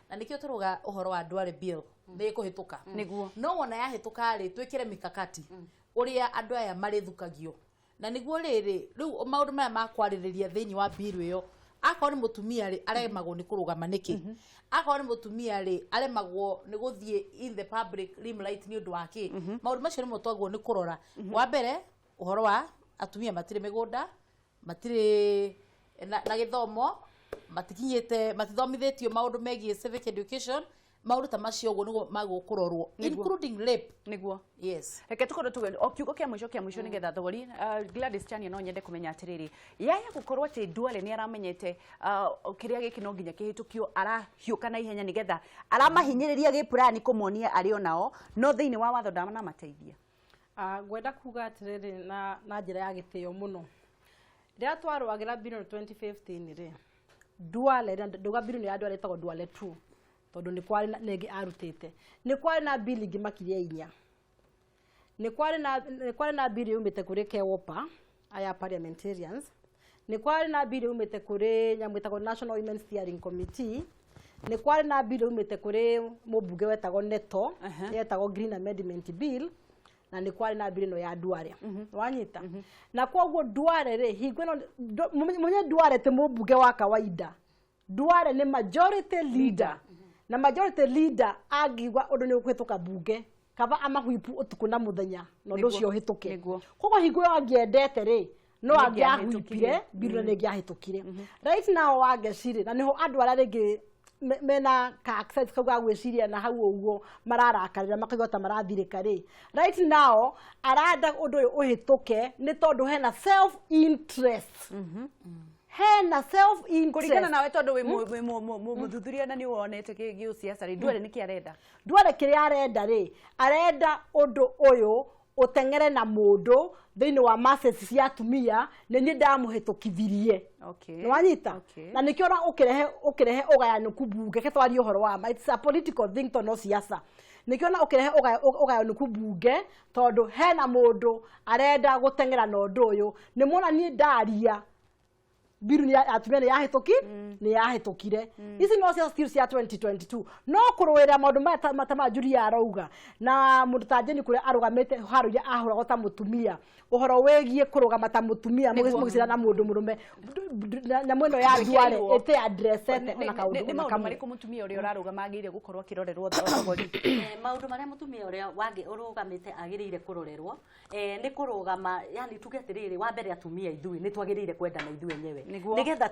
na nikio turuga uhoro wa Duale bill ni kuhituka niguo no wona yahituka ri twikire mikakati uria andu aya marithukagio na niguo riri riu maundu maya makwariria thiini wa bill iyo akao ni mutumia ri aremagwo ni kurugama niki akao ni mutumia ri aremagwo ni guthie in the public limelight ni undu waki maundu macio ni mutwagwo ni kurora wa mbere uhoro wa atumia matire migunda matire na githomo matikinyite matithomithitio maundu megie civic education maundu ta macio uguo nigo magukurorwo including rape niguo yes reke tukorwo tuge o kiugo kia mwisho nigetha thogori Gladys Chania no nyende kumenya atiriri yaya gukorwo ati Duale ni aramenyete kiria giki no nginya kihitukio arahiuka na ihenya nigetha aramahinyiriria gi plan kumuonia ari onao no thiini wa watho ndama na mateithia gwenda kuga atiriri na njira ya gitio muno ria twarwagira billion 2015 ri Duale nduga billion ya Duale etagwo Duale 2 tondu ni kwari negi arutite ni kwari na bill ingi makiria inya ni kwari na bill umite kuri Kewopa aya parliamentarians ni kwari na bill umite kuri nyamwitagwo National Women Steering Committee ni kwari na bill umite kuri mubunge wetagwo Neto yetagwo Green Amendment Bill na ni kwari na bill no ya Duale wanyita na kwoguo Duale ri hingwe no munye Duale te mubunge wa kawaida Duale ni majority leader na majority leader agigwa undu ni ukwituka bunge kaba amahuipu utuku na muthenya no nducio hituke kogo hingo angiendete ri no angiahuipire biru ni ngiahitukire right now wangecire na niho andu ara ringi mena ka access kauga gwiciria na hau uguo mararakarira makagota marathirika ri right now aranda undu uyu uhituke ni tondu hena self interest hena self interest kurigana nawe tondu wi muthuthuria na ni wonete gi siasa ri Duale niki arenda Duale kiri arenda ri arenda undu uyu utengere na mundu thiini wa masses cia atumia ni ni ndamuhitukithirie okay wanyita na nikiona ukirehe ugayanu kubunge ketwari uhoro wa it's a political thing to no siasa nikiona ukirehe ugayanu kubunge tondu hena mundu arenda gutengera na undu uyu ni mona ni ndaria biru ni atumia ni yahituki ni yahitukire ici no cia still cia 2022 no kurwira maundu matama Julia arauga na mundu ta Jeni kure arugamite haru ya ahura gota mutumia uhoro wegie kurugama ta mutumia mugisira na mundu murume na mweno ya Duale ete addressete na kaundu ni maundu mariko mutumia uri urarugama agire gukorwo kirorerwo thogori maundu maria mutumia uri wangi urugamite agirire kurorerwo ni kurugama yani tuge atiriri wa mbere atumia ithui ni twagirire kwenda na ithui enyewe nigetha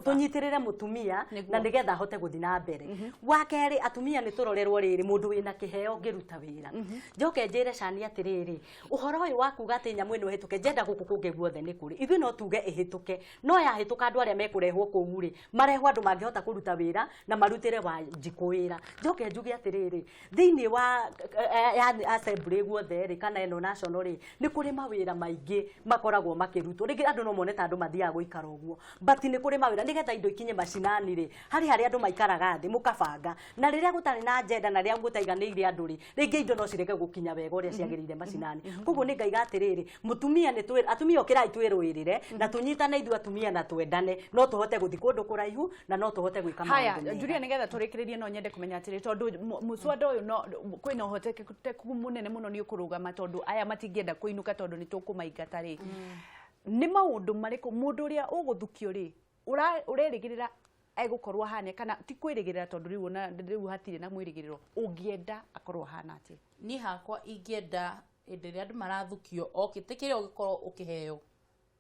tunyitirire mutumia na nigetha hote guthi na mbere wa keri atumia ni turorerwo riri mundu wina kiheo ngiruta wira njoke njire Chania atiriri uhoro uyu wa kuga ati nyamu ino hituke njenda guku kunge guothe ni kuri ithui no tuge ihituke no ya hituka andu aria mekurehwo kuu ri marehwo andu mangihota kuruta wira na marutire wa njiko wira njoke njuge atiriri thiini wa assembly guothe ri kana ino national ri ni kuri mawira maingi makoragwo makirutwo ringi andu no mone ta andu mathiaga guikara uguo but ni kuri mawira nigetha indo ikinye macinani ri hari andu maikaraga thi mukabanga na riria gutari na agenda na riria gutaiganiire andu ri ringi indo no cireke gukinya wega uria ciagirire macinani koguo ni ngaiga atiriri mutumia ni atumia okirai twirwirire na tunyitane ithu atumia na twendane no tuhote guthi kundu kuraihu na no tuhote gwika maundu haya Julia nigetha turikiririe no nyende kumenya atiri tondu muswada uyu no kwina uhotekeku munene muno ni ukurugama tondu aya matingienda kuinuka tondu ni tukumaingata ri ni maundu mariko mundu uria uguthukio ri urerigirira egukorwo hane kana ti kwirigirira tondu riu hatire na mwirigiriro ungienda akorwo hana ati ni hakwa ingienda ende andu marathukio okitikire ugikorwo ukiheo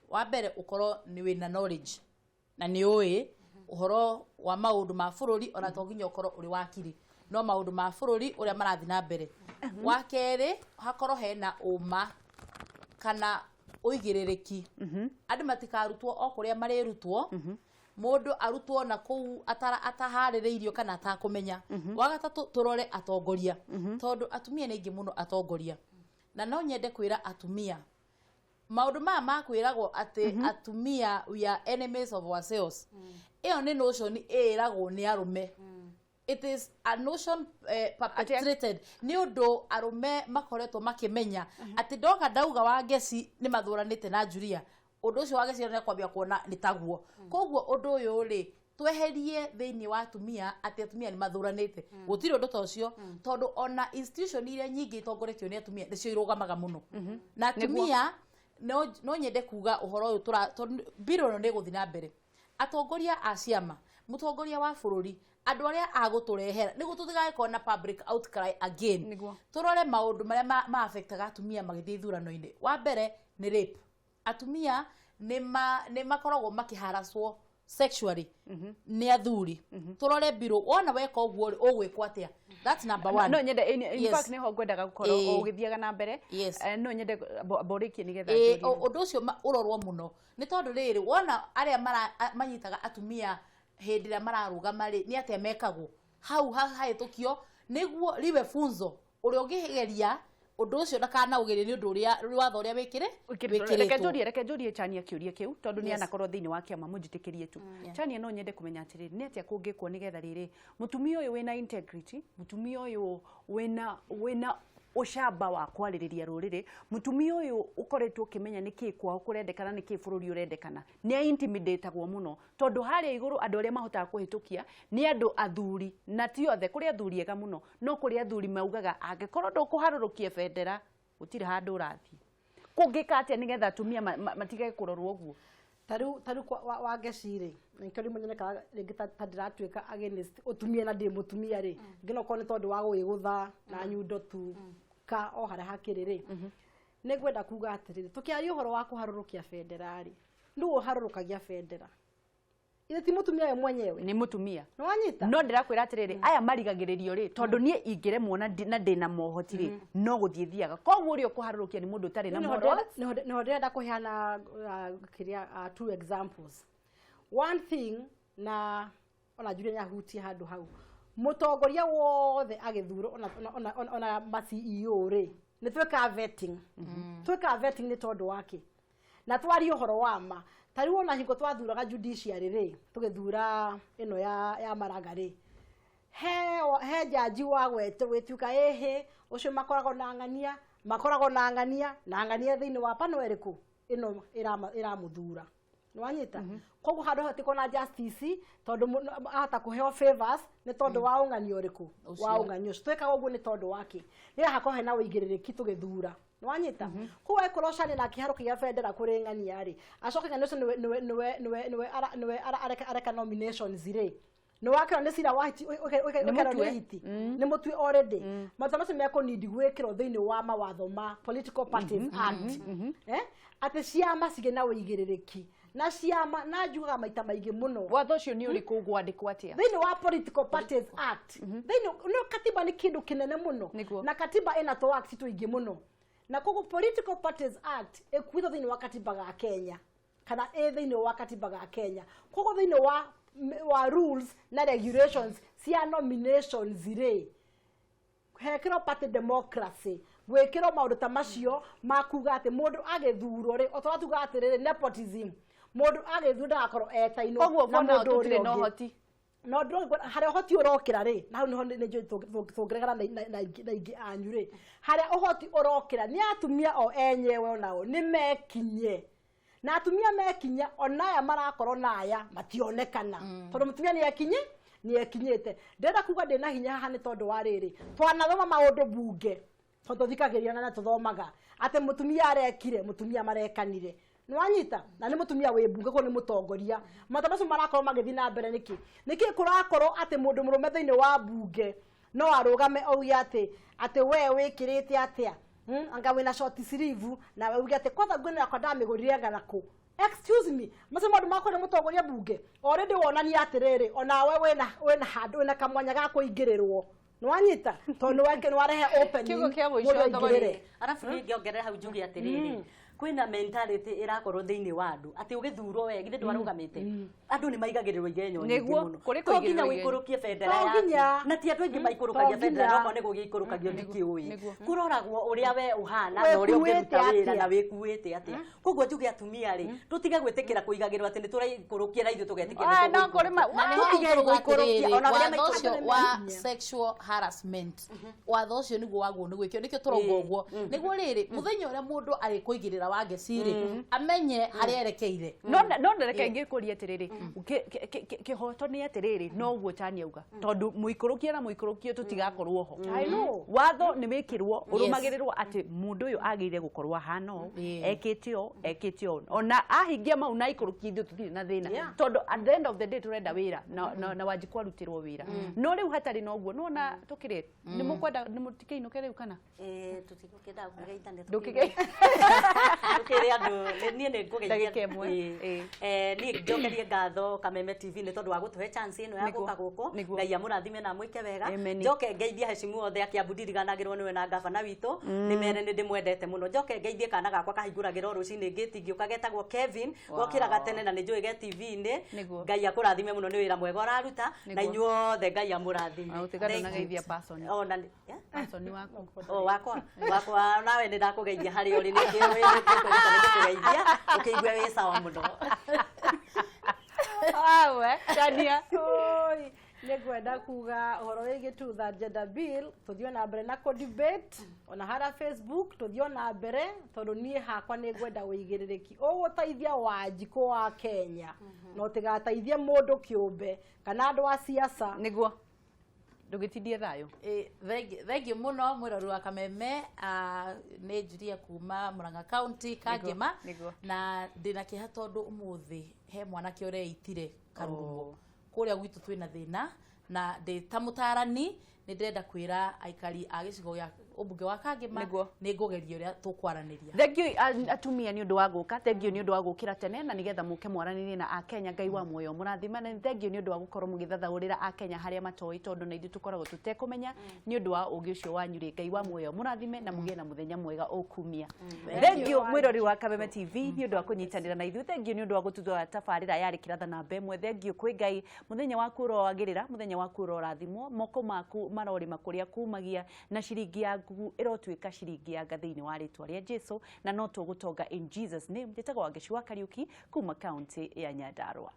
wa mbere ukorwo ni wina knowledge na ni oi uhoro wa maundu ma bururi ona tonginya ukorwo uri wakiri no maundu ma bururi uria marathi na mbere wa keri hakorwo hena uma kana uigiririki andu matikarutwo okuria marirutwo mundu arutwo na kuu atahaririirio kana atakumenya wa gatatu turore atongoria tondu atumia ni ingi muno atongoria na no nyende kwira atumia maundu makwiragwo ati atumia we are enemies of ourselves iyo ni notion iragwo ni arume it is a notion perpetrated ni undu arume makoretwo makimenya ati ndoka ndauga wa ngeci ni mathuranite na Julia undu ucio wa ngeci ni kwambia kuona ni taguo koguo undu uyu ri tweherie thiini wa atumia ati atumia ni mathuranite gutiri undu tocio tondu ona institution iria nyingi itongoretio ni atumia nicio irugamaga muno na atumia no nyende kuga uhoro uyu biro no ni guthi na mbere atongoria a ciama mutongoria wa bururi andu aria aguturehera nigu tutigae kona public outcry again turore maundu maria ma affectaga atumia magithii thurano-ini wa mbere ni rape atumia ni makoragwo makiharaswo sexually ni athuri turore biro wona weka ogwo ogwikwa atia that's number 1 no nyende in fact ni ho ngwendaga gukorwo ugithiaga na mbere no nyende borikie nigetha undu ucio urorwo muno ni tondu riri wona aria manyitaga atumia hindi ria mararugama ri ni atia mekagwo hau hahetukio niguo riwe funzo uri ungigeria undu ucio ndakana ugire ni undu uria watho uria wikire reke njurie Chania kiuria kiu tondu ni anakorwo thiini wa kiama munjitikirie tu Chania no nyende kumenya atiriri ni atia kungikwo nigetha riri mutumia uyu wina integrity mutumia uyu wina ushamba wa kwaririria ruriri mutumia uyu ukoretwo kimenya niki kwao kurendekana niki bururi urendekana ni intimidatagwo muno tondu haria iguru andu aria mahotaga kuhitukia ni andu athuri na ti othe kuri athuri ega muno no kuri athuri maugaga angikorwo ndukuharurukie bendera gutire handu urathi kungika atia nigetha atumia matige kurorwo uguo taru wagecire nikyo rimwe nyoneka ringi tadiratuika against utumia na ndi mutumia ri ngino ko ni tondu wa gwigutha na nyundo tu ka o hara hakiriri nigwenda kuga atiriri tukiaria uhoro wa kuharurukia bendera ri ndu uharurukagia bendera ile ti mutumia we mwenyewe ni mutumia no anyita no ndirakwira atiriri aya marigagiririo ri tondu nie ingiremwo na ndina mohoti ri no guthithiaga koguo uri kuharurukia ni mundu tari na modo no ndenda kuheana kiria 2 examples one thing na ona Julia Nyahuti handu hau mutongoria wothe agithuro ona ma CEO ri ni tweka vetting ni tondu wake na twari uhoro wa ma tari wona hingo twathuraga judiciary ri tugithura ino ya Maraga ri he jaji wa wetuka ehe ucio makorago na ngania thiini wa pano eriku ino iramuthura nwanyita kogu hado hatiko na justice tondu ahata kuheo favors ni tondu wa unganio riku wa unganio tweka oguo ni tondu wake ni hakohe na uigiririki tugithura nwanyita kuwa ekoroshani na kiharuka ya federa kurengania ari acoka kanyo niwe areka nominations ire no wake on sira wahiti ukero ni mutu already matamase meko need gwekero thiini wa mawatho ma political parties act ate ciama sige na uigiririki na ciama na njuga maita maigi muno watho cio ni uri kugwandikwa atia thiini wa political parties act thiini no katiba ni kindu kinene muno na katiba ina to act tuingi muno na kogo political parties act ekwitho thiini wa katiba ga Kenya kana thiini wa katiba ga Kenya kogo thiini wa rules na regulations cia nominations ire hekiro party democracy gwekiro maundu ta macio makuga ati mundu agithuro ri otwatuga ati nepotism mundu agithura akoro etaino na mundu uri no hoti no ndro hare hoti urokira ri na hau ni tugregara na ingi anyure hare hoti urokira ni atumia o enyewe onao ni mekinye na atumia mekinya onaya marakorwo naya mationekana tondu mutumia ni ekinyete ndenda kuga ndina hinya haha ni tondu wa riri twanathoma maundu bunge tondu thikagiria na tuthomaga ate mutumia arekire mutumia marekanire nwanyita na ni mutumia we bunge ko ni mutongoria matabaso marakorwo magithi na mbere niki kurakorwo ate mundu murume thiini wa bunge no arugame augi ate we wikirite atia anga wina short sleeve na we ugate kwatha ngwena yakwa ndamigurire nganaku excuse me mase mundu makore mutongoria bunge already wonani atiriri ona we wena handu wena kamwanya ga kuingirirwo nwanyita tondu wake ni warehe opening kigo kia gwicio thogori arafu ngiongerera hau njugi atiriri kwina mentality irakorwo thiini wa andu ati ugithuro we githe ndwarugamite andu ni maigagirirwo igenyo nyingi muno ko nginya wikurukie bendera ya na ti andu ingi maikurukagia bendera no ne gugikurukagio ndikiui kuroragwo uria we uhana na uria ungiruta wira na wikuite atia koguo tuge atumia ri tutige gwitikira kuigagirwo ati ni turaikurukia na ithu tugetikira no kuri ma tutige guikurukia ona wale maikurukia wa sexual harassment watho ucio niguo waguo ni gwikio nikio turauga uguo niguo riri muthenya uria mundu ari kuigirira wage siri amenye haria erekeire no ndereke ngikuria atiriri kihoto ni atiriri no guo Chania uga tondu muikurukia na muikurukio tutigakorwo ho I know watho ni wikirwo urumagirirwo ati mundu uyu agire gukorwa hano ekitio ona ahingia mau na ikurukia ithu tutiri na thina tondu at the end of the day turenda wira na wajikwa rutirwo wira no riu hatari no guo no na tukire ni mukwenda ni mutikeino kere ukana tutikukenda kuga internet ukire andu nie ne ngugeithia ndagika imwe ni njokerie ngatho Kameme TV ni tondu wa gutuhe chance ino ya guka guku ngai amurathime na mwike wega njoke ngeithie hecimu othe akiambundiganagirwo niwe na gavana witu ni mere ni ndimwendete muno njoke ngeithie kana gakwa kahinguragirwo rucini ngitingio kagetagwo Kevin gokiraga tene na ni njui ge TV ni ngai akurathime muno ni wira mwega uraruta na inyuothe ngai amurathime utigana na geithia person ona person wako wakwa nawe ni ndakugeithia hari uri ni kugeithia ukigwe wi sawa muno awe Tania oi negwenda kuga horo wigi tutha gender bill tuthio na mbere na debate ona hara Facebook tuthio na mbere tondu nie hakwa negwenda wigiririki uguteithia wanjiko wa Kenya no tigateithia mundu kiumbe kana andu a siasa niguo ndugitindie thayo thengi muno mwiraru wa Kameme ni njiria kuma Murang'a County Kangema na ndina kiha tondu umuthi he mwana ki ureitire karumo kuria gwitu twina thina na ndi tamutarani ni ndenda kwira aikari a gicigo ya ubunge wa Kangema ni ngugeria uria tukwaraniria thengio atumia ni undu wa guka thengio ni undu wa gukira tene na nigetha muke mwaranirie na Akenya ngai wa muoyo murathima na thengio ni undu wa gukorwo mugithathaurira Akenya haria matoi tondu na ithu tukoragwo tutekumenya ni undu wa ugi ucio wanyu ri ngai wa muoyo murathime na mugie na muthenya mwega ukumia thengio mwirori wa Kameme TV ni undu wa kunyitanira na ithu thengio ni undu wa gututhwa tafarira yari kiratha na mbe mwe thengio kwi ngai muthenya wa kurowagirira muthenya wa kurorathimwo moko maku marori makuria kumagia na ciringi ya irotwika ciringi ya ngathiini wa ritwa ria Jesu na no tugutonga in Jesus name njitagwo Wangeshi wa Kariuki kuma county ya Nyandarua.